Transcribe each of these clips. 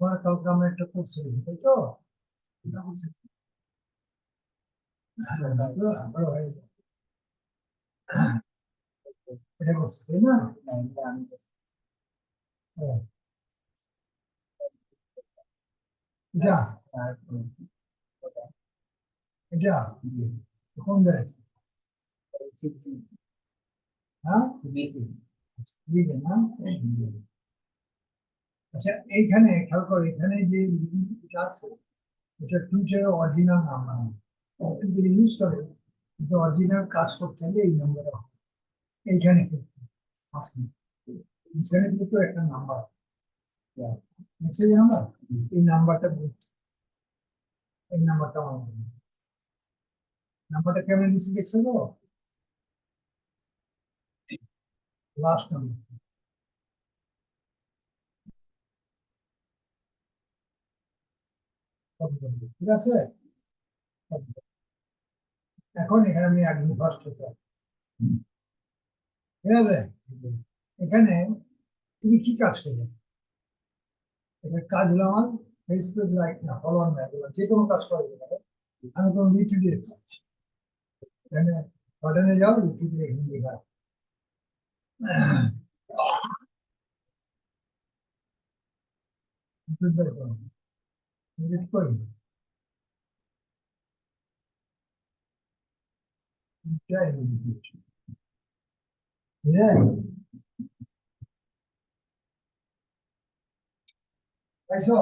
তোমার কালকে আমরা একটা করছি, তাই তো? ভালো হয়ে যাবে। এটা করছি তাই না? হ্যাঁ, এটা এটা কোন দেয়? হ্যাঁ, লিখে না। আচ্ছা, এইখানে খেয়াল করো, এখানে যে এটা আছে, এটা ফিউচারের অরিজিনাল নাম্বার। যদি ইউজ করে, কিন্তু অরিজিনাল কাজ করতে হলে এই নাম্বারে এইখানে কিন্তু আছে, এখানে কিন্তু একটা নাম্বার, মেসেজ নাম্বার। এই নাম্বারটা এই নাম্বারটা আমার নাম্বারটা কেমন দিচ্ছি দেখছো তো? Last number. ঠিক আছে। এখন এখানে আমি অ্যাডমিন ফার্স্ট হতে হবে। ঠিক আছে। এখানে তুমি কি কাজ করবে? এখানে কাজ হলো আমার ফেসবুক লাইক না, ফলোয়ার না, যে কোনো কাজ করা যেতে পারে। আমি কোনো ইউটিউবে এখানে বাটনে যাও, ইউটিউবে এখানে লেখা ইউটিউব বের করো, এডিট করি, এটাই এডিট। হ্যাঁ, পাইছো?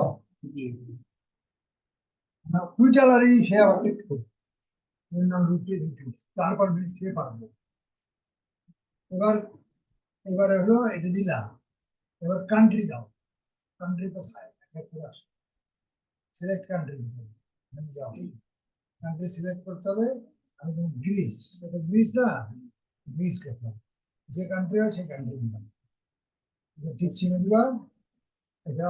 টুইটারেরই সে আবার ক্লিক করবে, এর নাম রুটি রুটি, তারপর সে পারবে। এবার এবারে হলো এটা দিলাম। এবার কান্ট্রি দাও, কান্ট্রি কোথায়? সিলেক্ট কান্ট্রি যাও, কান্ট্রি সিলেক্ট করতে হবে। আমি তুমি গ্রিস, এটা গ্রিস না, গ্রিস করলাম। যে কান্ট্রি হয় সেই কান্ট্রি দিলাম, ঠিক চিনে দিবা। এটা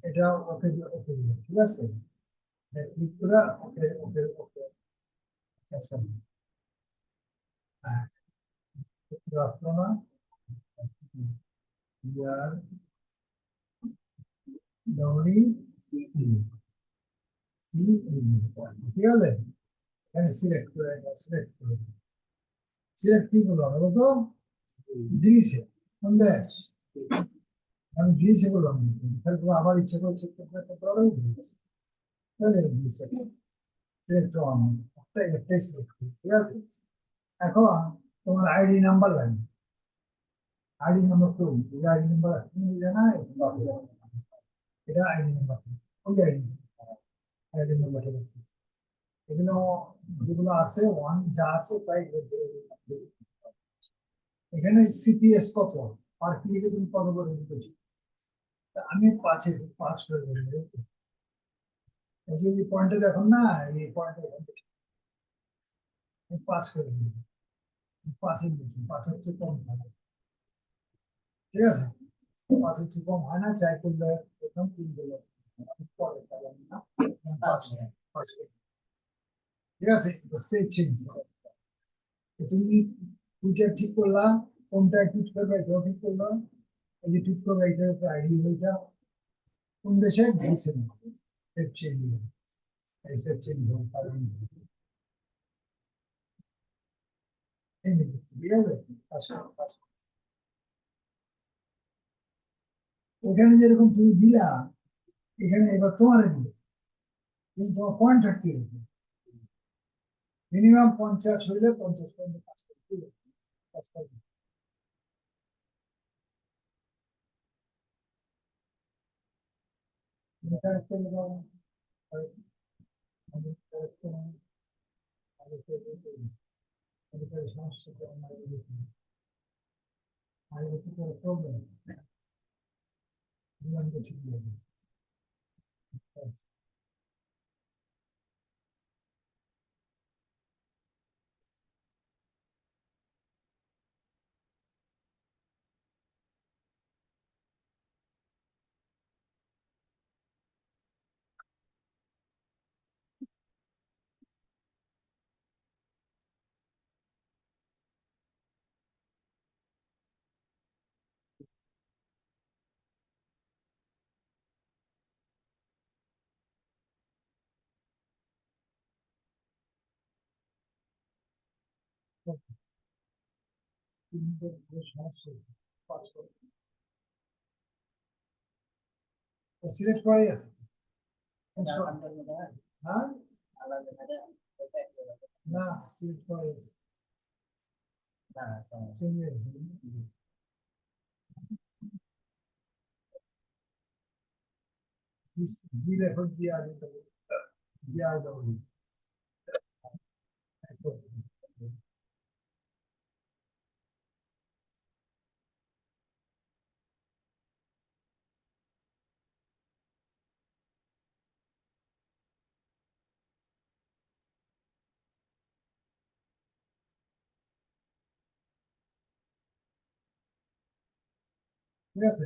এটা ওকে ওকে দিলাম, ঠিক আছে। ক্লিক করে ওকে ওকে ওকে হ্যাঁ, আসলো না। ইয়ার ডবলি ঠিক আছে। এখানে সিলেক্ট করে সিলেক্ট করে সিলেক্ট কি করবো বলো তো? গ্রিসে কোন দেশ? আমি গ্রিসে বললাম, তারপর আবার ইচ্ছে করে চেক করতে পারো। গ্রিসে সিলেক্ট একটাই সিলেক্ট করি, ঠিক আছে। এখন তোমার আইডি নাম্বার লাগবে। আইডি নাম্বার তো আইডি নাম্বার তুমি জানা, এটা আইডি নাম্বার, ওই আইডি আইডি নাম্বারটা এগুলো যেগুলো আছে ওয়ান যা আছে তাই এখানে সিপিএস কত, পার ক্লিকে তুমি কত করে দিতেছো? আমি পাঁচ করে দেবো। এই যে পয়েন্টে দেখুন না, এই পয়েন্টে পাঁচ করে দেবো। পাঁচের বেশি, পাঁচ হচ্ছে কম হয়, ঠিক আছে। পাঁচ হচ্ছে কম হয় না, চাই করলে প্রথম তিন করলে পরে তাহলে না, পাঁচ হয়, পাঁচ করে। ঠিক আছে, সেভ চেঞ্জ। তুমি টুইটার ঠিক করলা, কোনটা টুইট করবে এটাও ঠিক করলো। এই যে টুইট করবে এটার উপর আইডি ওইটা কোন দেশে দিয়েছেন, সেভ চেঞ্জ এই সেভ চেঞ্জ ঠিক আছে। ওখানে যেরকম তুমি দিলা, এখানে এবার তোমার দিবে, কিন্তু তোমার পয়েন্ট থাকতে হবে। মিনিমাম 50 হইলে 50 পয়েন্ট কাজ করতে হবে। কাজ করবে। এটা একটা যেমন, আমি একটা সমস্যা প্রবলেম ঠিক হবে। সমস্যা পাঁচ করে সিলেক্ট করাই আছে হ্যাঁ না সিলেক্ট করাই আছে চেঞ্জ হয়েছে জি লেখো জি আর জি আর ডবল ঠিক আছে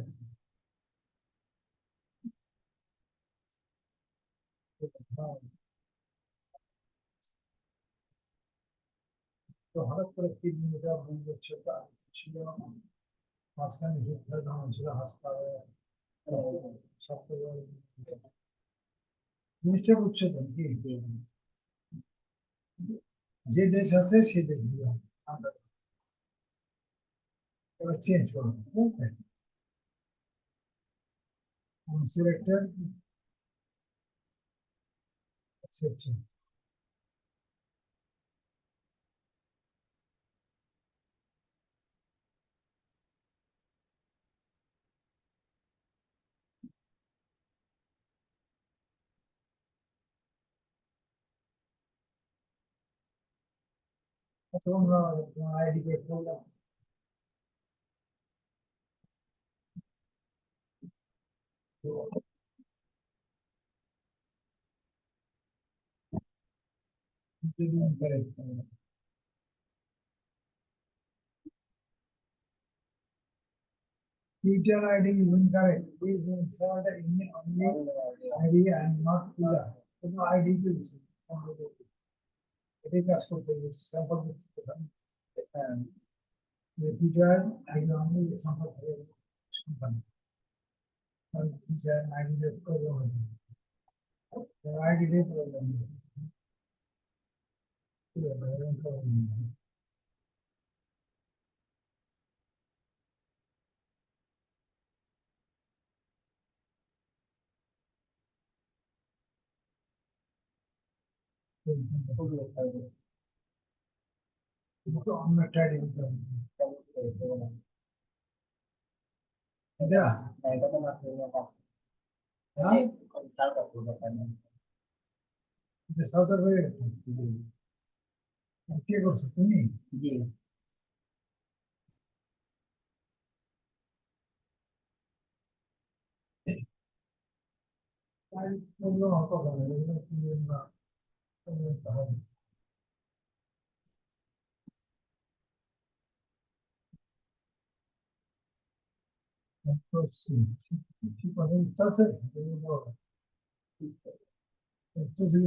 হ্যাঁ, তো হঠাৎ করে 3 মিনিট ভুল করছে ছিল মাঝখানে যুদ্ধের ধারণ ছিল হাসপাতালে সপ্তাহে জিনিসটা বুঝছো তো কি যে দেশ আছে সেই দেশগুলো আমরা এবার চেঞ্জ করবো ঠিক আছে সিলেক্টেড সেকশন তোমরা আইডি কে করলাম Twitter ID is incorrect. Please insert only ID and not Twitter. কিন্তু আইডি দিয়েছি এটাই কাজ করতে হবে স্যাম্পল দিতে হবে টুইটার আইডি অনলি স্যাম্পল থেকে সম্পাদন কারণ টিচার আইডি দিয়ে প্রবলেম হবে আইডি দিয়ে প্রবলেম কিন্তু অন্য একটা আইডি দিতে হবে এটা হ্যাঁ এটা সাউথ আফ্রিকা কে করছো তুমি প্রবলেম হতো না এগুলো কি না হবে করছি ঠিক আছে ইচ্ছা আছে ইচ্ছা ছিল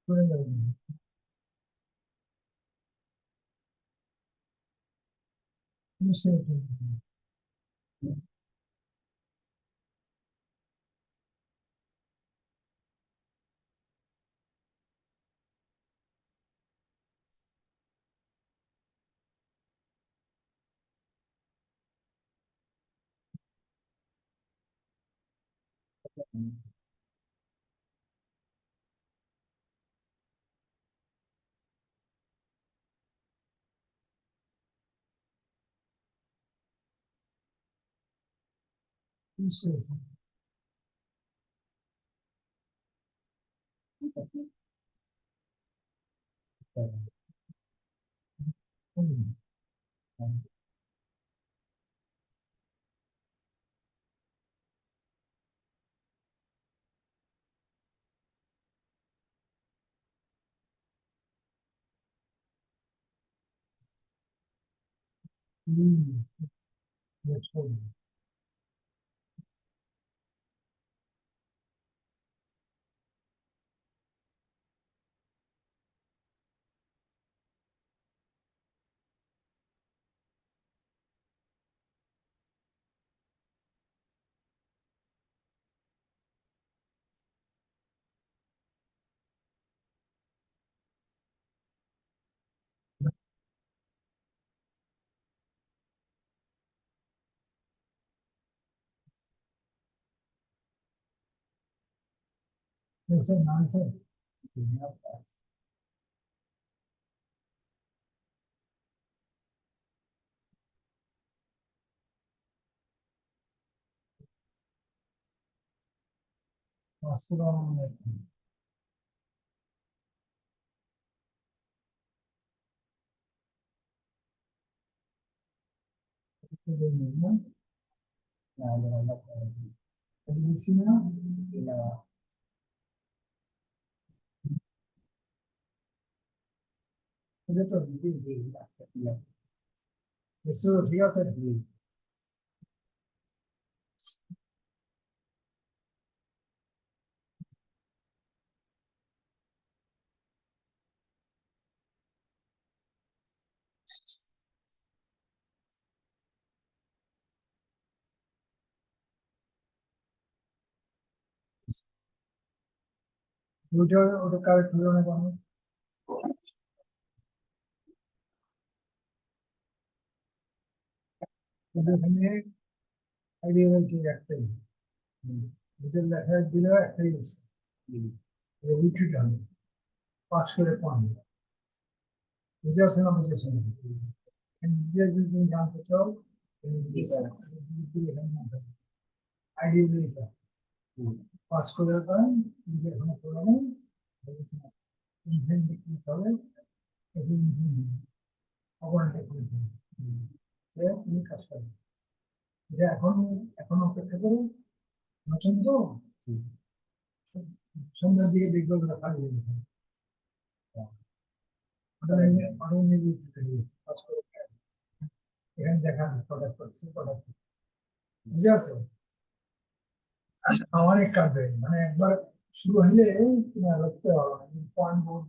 করে যাবে নিশ্চয়ই নিশ্চয়ই let's go. Listen, answer. Assalamu alaikum. Medicina, এটা তো দেখছো ঠিক আছে ওটা কারেক্ট হলো না কেন এখানে আইডিয়ালজি একটাই এটা লেখা দিলে একটাই রুটিটা হবে 5 করে 5 বুঝে আসছে না বুঝেছেন ডিটেলস যদি তুমি জানতে চাও আইডিয়ালজিটা 5 করে দেন নিজের এখানে করবে ইনভেন্ট করতে হবে অবনতি করতে হবে তুমি কাজ করবে এটা এখন অপেক্ষা করো নতুন তো সন্ধ্যার দিকে দেখবে ওটা পাঠিয়ে দেবে এখানে দেখা প্রোডাক্ট করছে প্রোডাক্ট বুঝে আসছো অনেক কাটবে মানে একবার শুরু হলে তুমি আর রুখতে পারো না পয়েন্ট বোর্ড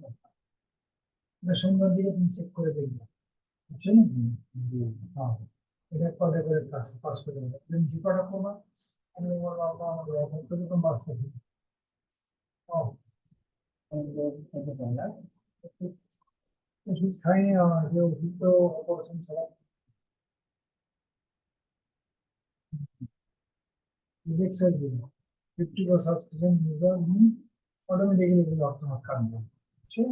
সন্ধ্যার দিকে তুমি চেক করে দেখবে বুঝছো না হ্যাঁ এটা কটা করে কাজ পাস করে দেবে তুমি যে কটা করবা আমি বলবো আমার এখন তো এরকম বাঁচতেছি ওষুধ খাইনি আমার যে ওষুধ তো অপারেশন ছাড়া দেখছেন 50% অটোমেটিক্যালি তোমার কাটবে বুঝছো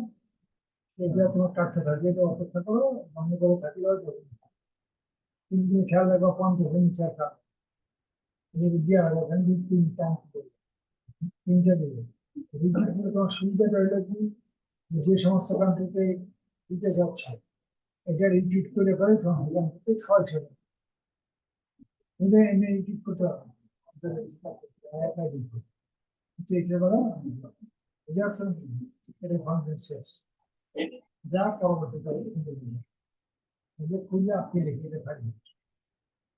এগুলো তোমার কাটতে থাকবে এটা অপেক্ষা করো বন্ধ করে থাকলে আর করবে না। কিন্তু তুমি খেয়াল রাখো 50 নিচে একটা যদি দেওয়া হয় ওখানে 3টা দেবে তোমার সুবিধাটা হলো কি যে সমস্ত কান্ট্রিতে দিতে যাচ্ছে এটা রিপিট করে করে তোমার এখান থেকে 600 কিন্তু এমনি রিপিট করতে হবে না। একাই রিপিট কিন্তু এটা বলো বুঝে আসছো নাকি এটা কনফারেন্স শেষ যা পরবর্তীতে খুঁজে আপনি রেখে থাকবেন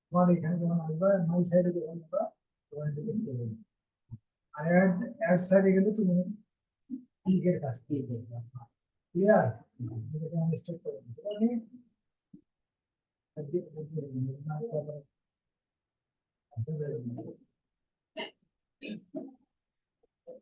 তোমার এখানে যখন আসবে মাই সাইডে যখন আসবে তখন এটা দেখতে পাবে আর অ্যাড সাইডে গেলে তুমি ক্লিকের কাজ ক্লিয়ার এটা তোমার স্টেপ করে দিতে